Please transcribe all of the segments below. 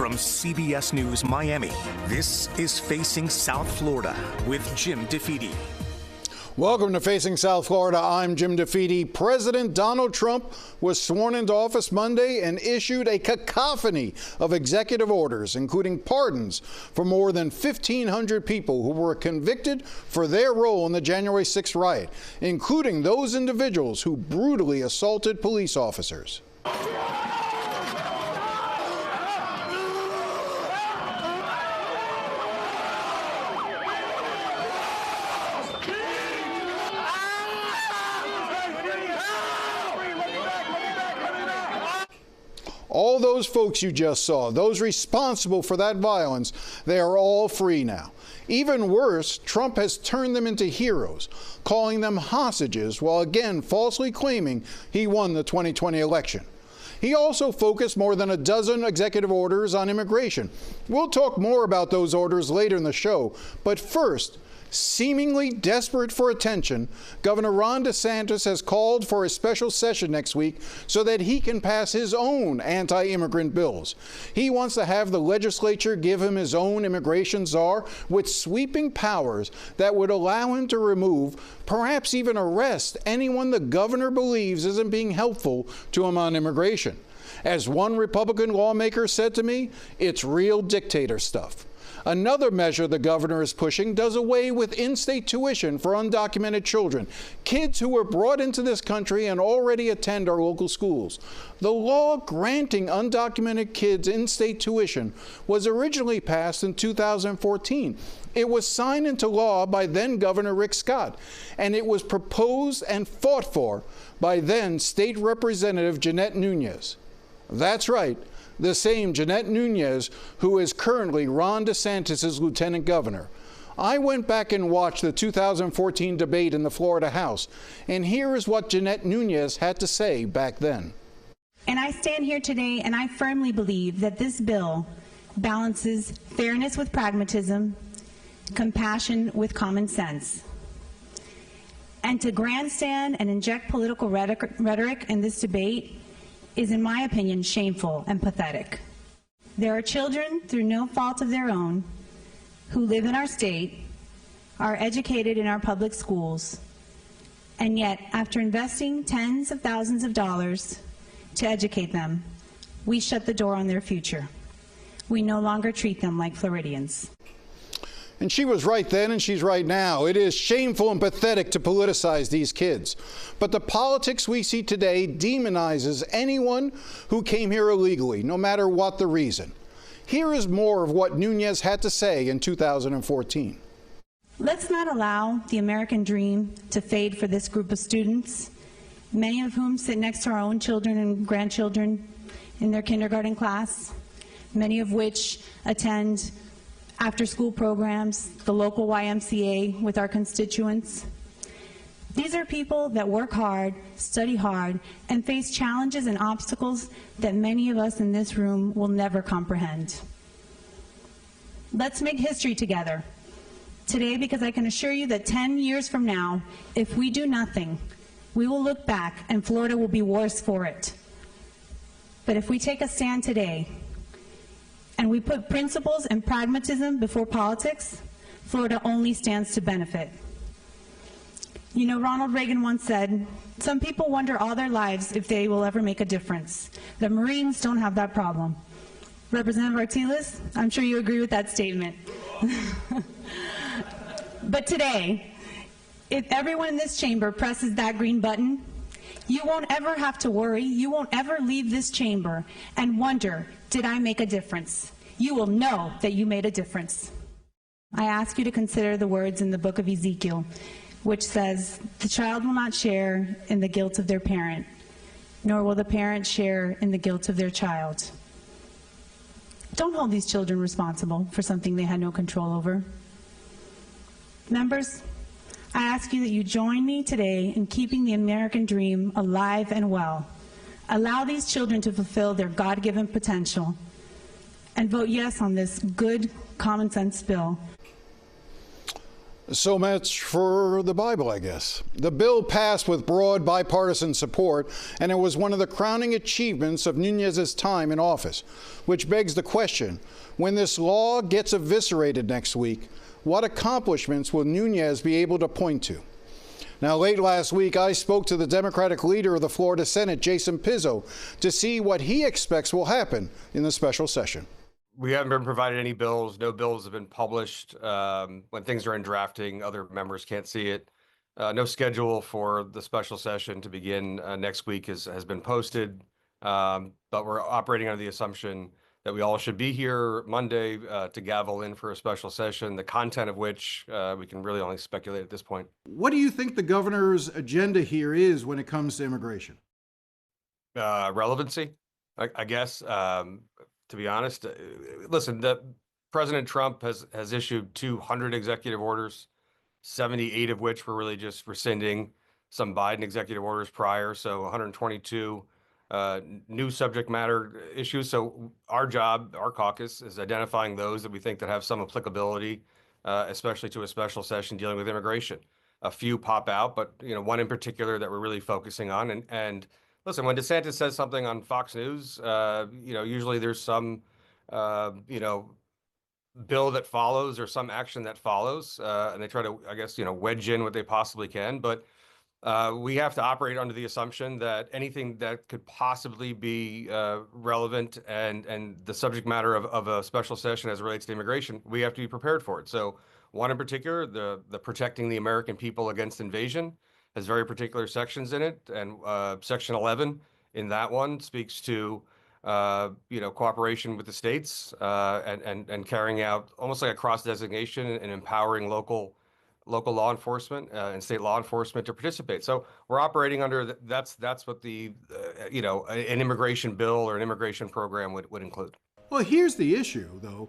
From CBS News Miami, this is Facing South Florida with Jim DeFede. Welcome to Facing South Florida. I'm Jim DeFede. President Donald Trump was sworn into office Monday and issued a cacophony of executive orders, including pardons for more than 1,500 people who were convicted for their role in the January 6th riot, including those individuals who brutally assaulted police officers. All those folks you just saw, those responsible for that violence, they are all free now. Even worse, Trump has turned them into heroes, calling them hostages while again falsely claiming he won the 2020 election. He also focused more than a dozen executive orders on immigration. We'll talk more about those orders later in the show, but first, seemingly desperate for attention, Governor Ron DeSantis has called for a special session next week so that he can pass his own anti-immigrant bills. He wants to have the legislature give him his own immigration czar with sweeping powers that would allow him to remove, perhaps even arrest, anyone the governor believes isn't being helpful to him on immigration. As one Republican lawmaker said to me, it's real dictator stuff. Another measure the governor is pushing does away with in-state tuition for undocumented children, kids who were brought into this country and already attend our local schools. The law granting undocumented kids in-state tuition was originally passed in 2014. It was signed into law by then Governor Rick Scott, and it was proposed and fought for by then State Representative Jeanette Nunez. That's right. The same Jeanette Nunez who is currently Ron DeSantis' lieutenant governor. I went back and watched the 2014 debate in the Florida House, and here is what Jeanette Nunez had to say back then. And I stand here today and I firmly believe that this bill balances fairness with pragmatism, compassion with common sense. And to grandstand and inject political rhetoric in this debate is, in my opinion, shameful and pathetic. There are children, through no fault of their own, who live in our state, are educated in our public schools, and yet, after investing tens of thousands of dollars to educate them, we shut the door on their future. We no longer treat them like Floridians. And she was right then and she's right now. It is shameful and pathetic to politicize these kids. But the politics we see today demonizes anyone who came here illegally, no matter what the reason. Here is more of what Nunez had to say in 2014. Let's not allow the American dream to fade for this group of students, many of whom sit next to our own children and grandchildren in their kindergarten class, many of which attend after-school programs, the local YMCA with our constituents. These are people that work hard, study hard, and face challenges and obstacles that many of us in this room will never comprehend. Let's make history together today, because I can assure you that 10 years from now, if we do nothing, we will look back and Florida will be worse for it. But if we take a stand today, and we put principles and pragmatism before politics, Florida only stands to benefit. You know, Ronald Reagan once said, some people wonder all their lives if they will ever make a difference. The Marines don't have that problem. Representative Artiles, I'm sure you agree with that statement. But today, if everyone in this chamber presses that green button, you won't ever have to worry. You won't ever leave this chamber and wonder, did I make a difference? You will know that you made a difference. I ask you to consider the words in the book of Ezekiel, which says, the child will not share in the guilt of their parent, nor will the parent share in the guilt of their child. Don't hold these children responsible for something they had no control over. Members, I ask you that you join me today in keeping the American dream alive and well. Allow these children to fulfill their God-given potential and vote yes on this good common sense bill. So much for the Bible, I guess. The bill passed with broad bipartisan support, and it was one of the crowning achievements of Núñez's time in office, which begs the question, when this law gets eviscerated next week, what accomplishments will Núñez be able to point to? Now, late last week, I spoke to the Democratic leader of the Florida Senate, Jason Pizzo, to see what he expects will happen in the special session. We haven't been provided any bills. No bills have been published. When things are in drafting, other members can't see it. No schedule for the special session to begin next week has been posted. But we're operating under the assumption that we all should be here Monday to gavel in for a special session, the content of which we can really only speculate at this point. What do you think the governor's agenda here is when it comes to immigration? Relevancy, I guess. To be honest, listen, President Trump has issued 200 executive orders, 78 of which were really just rescinding some Biden executive orders prior. So 122 new subject matter issues. So our job, our caucus, is identifying those that we think that have some applicability, especially to a special session dealing with immigration. A few pop out, but one in particular that we're really focusing on. And listen, when DeSantis says something on Fox News, usually there's some, bill that follows or some action that follows, and they try to, I guess, wedge in what they possibly can. But we have to operate under the assumption that anything that could possibly be relevant and the subject matter of a special session as it relates to immigration, we have to be prepared for it. So one in particular, the protecting the American people against invasion, has very particular sections in it, and Section 11 in that one speaks to cooperation with the states and carrying out almost like a cross designation and empowering local law enforcement and state law enforcement to participate. So we're operating under that's what the an immigration bill or an immigration program would include. Well, here's the issue, though.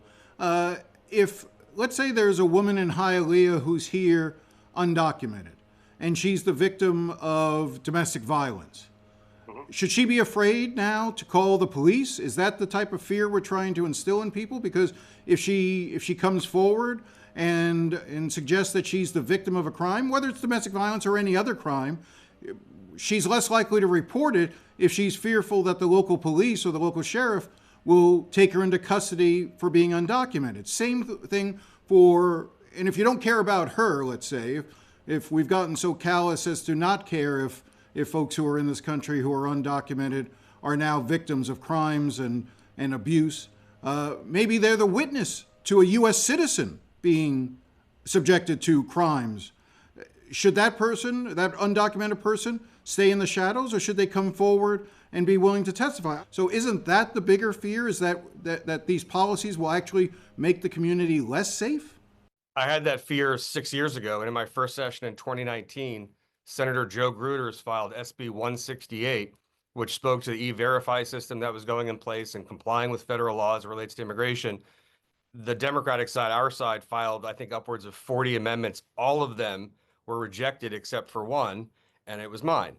If let's say there's a woman in Hialeah who's here undocumented, and she's the victim of domestic violence. Should she be afraid now to call the police? Is that the type of fear we're trying to instill in people? Because if she comes forward and suggests that she's the victim of a crime, whether it's domestic violence or any other crime, she's less likely to report it if she's fearful that the local police or the local sheriff will take her into custody for being undocumented. Same thing and if you don't care about her, let's say, if we've gotten so callous as to not care if folks who are in this country who are undocumented are now victims of crimes and abuse, maybe they're the witness to a U.S. citizen being subjected to crimes. Should that person, that undocumented person, stay in the shadows, or should they come forward and be willing to testify? So isn't that the bigger fear, is that these policies will actually make the community less safe? I had that fear 6 years ago, and in my first session in 2019, Senator Joe Gruters filed SB 168, which spoke to the E-Verify system that was going in place and complying with federal law as it relates to immigration. The Democratic side, our side, filed, I think, upwards of 40 amendments. All of them were rejected except for one, and it was mine.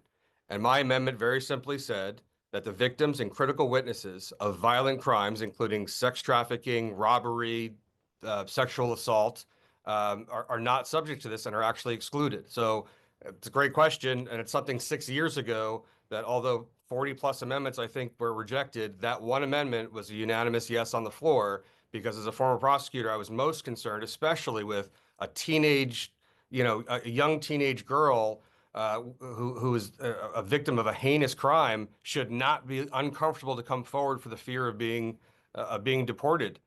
And my amendment very simply said that the victims and critical witnesses of violent crimes, including sex trafficking, robbery, sexual assault, are not subject to this and are actually excluded. So it's a great question, and it's something 6 years ago that although 40 plus amendments I think were rejected, that one amendment was a unanimous yes on the floor, because as a former prosecutor, I was most concerned, especially with a young teenage girl who is a victim of a heinous crime should not be uncomfortable to come forward for the fear of being deported.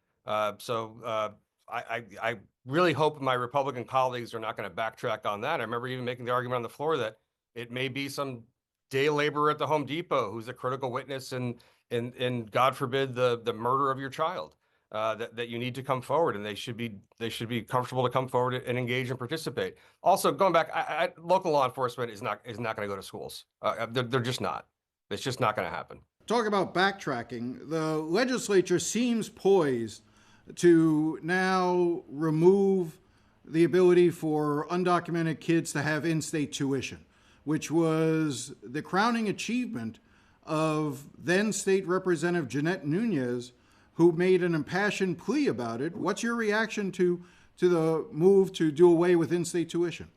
So I really hope my Republican colleagues are not going to backtrack on that. I remember even making the argument on the floor that it may be some day laborer at the Home Depot who's a critical witness in God forbid the murder of your child, that you need to come forward, and they should be comfortable to come forward and engage and participate. Also, going back, local law enforcement is not going to go to schools. They're just not. It's just not going to happen. Talk about backtracking. The legislature seems poised to now remove the ability for undocumented kids to have in-state tuition, which was the crowning achievement of then State Representative Jeanette Núñez, who made an impassioned plea about it. What's your reaction to to the move to do away with in-state tuition?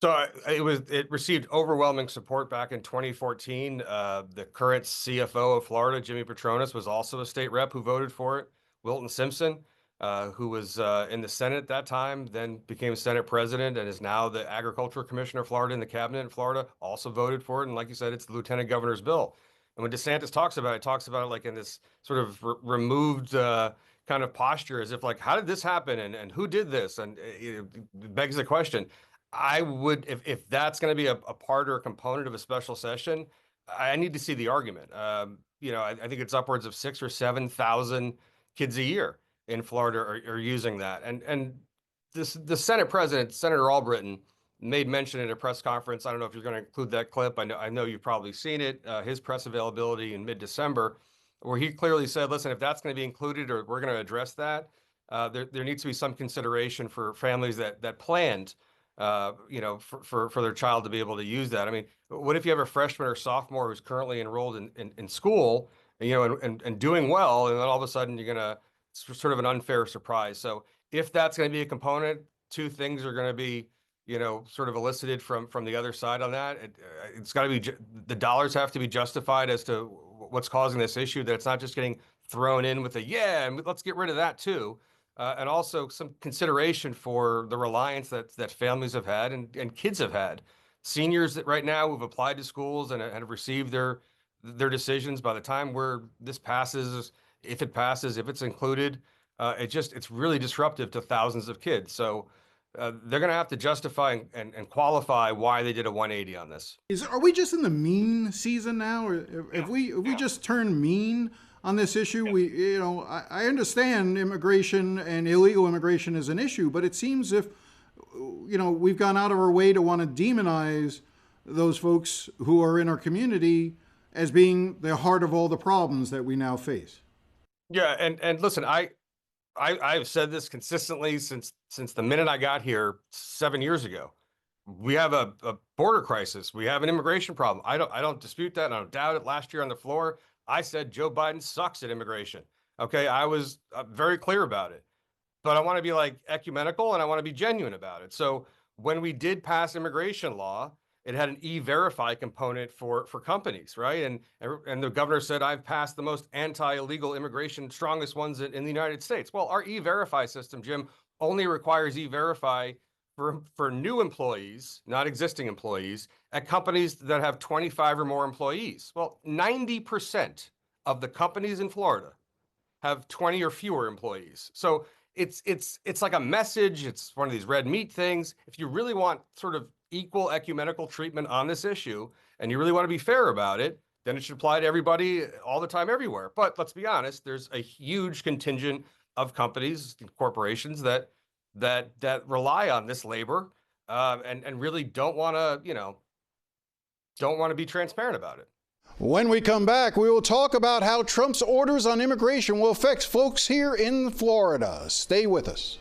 So it received overwhelming support back in 2014. The current CFO of Florida, Jimmy Petronas, was also a state rep who voted for it. Wilton Simpson, who was in the Senate at that time, then became Senate president and is now the agriculture commissioner of Florida in the cabinet in Florida, also voted for it. And like you said, it's the lieutenant governor's bill. And when DeSantis talks about it like in this sort of removed kind of posture, as if like, how did this happen and who did this? And it begs the question. I would, if that's going to be a part or a component of a special session, I need to see the argument. I think it's upwards of 6,000 or 7,000 kids a year in Florida are using that. And the Senate president, Senator Albritton, made mention at a press conference. I don't know if you're going to include that clip. I know you've probably seen it, his press availability in mid-December, where he clearly said, listen, if that's going to be included or we're going to address that, there needs to be some consideration for families that planned for their child to be able to use that. I mean, what if you have a freshman or sophomore who's currently enrolled in school, and doing well, and then all of a sudden you're going to sort of an unfair surprise. So if that's going to be a component, two things are going to be, sort of elicited from the other side on that. It's got to be, the dollars have to be justified as to what's causing this issue, that it's not just getting thrown in with and let's get rid of that too. And also some consideration for the reliance that families have had and kids have had. Seniors that right now who've applied to schools and have received their decisions, by the time this passes, if it's included, it's really disruptive to thousands of kids. So they're going to have to justify and qualify why they did a 180 on this. Are we just in the mean season now, or if we just turn mean on this issue? I understand immigration and illegal immigration is an issue, but it seems if we've gone out of our way to want to demonize those folks who are in our community as being the heart of all the problems that we now face. Yeah, and listen, I've said this consistently since the minute I got here 7 years ago. We have a border crisis. We have an immigration problem. I don't dispute that. And I don't doubt it. Last year on the floor, I said Joe Biden sucks at immigration. Okay, I was very clear about it. But I want to be like ecumenical and I want to be genuine about it. So when we did pass immigration law, it had an E-Verify component for companies, right? And the governor said, I've passed the most anti-illegal immigration, strongest ones in the United States. Well, our E-Verify system, Jim, only requires E-Verify for new employees, not existing employees, at companies that have 25 or more employees. Well, 90% of the companies in Florida have 20 or fewer employees. So it's like a message. It's one of these red meat things. If you really want sort of equal ecumenical treatment on this issue, and you really want to be fair about it, then it should apply to everybody all the time, everywhere. But let's be honest, there's a huge contingent of companies, corporations that rely on this labor and really don't want to be transparent about it. When we come back, we will talk about how Trump's orders on immigration will affect folks here in Florida. Stay with us.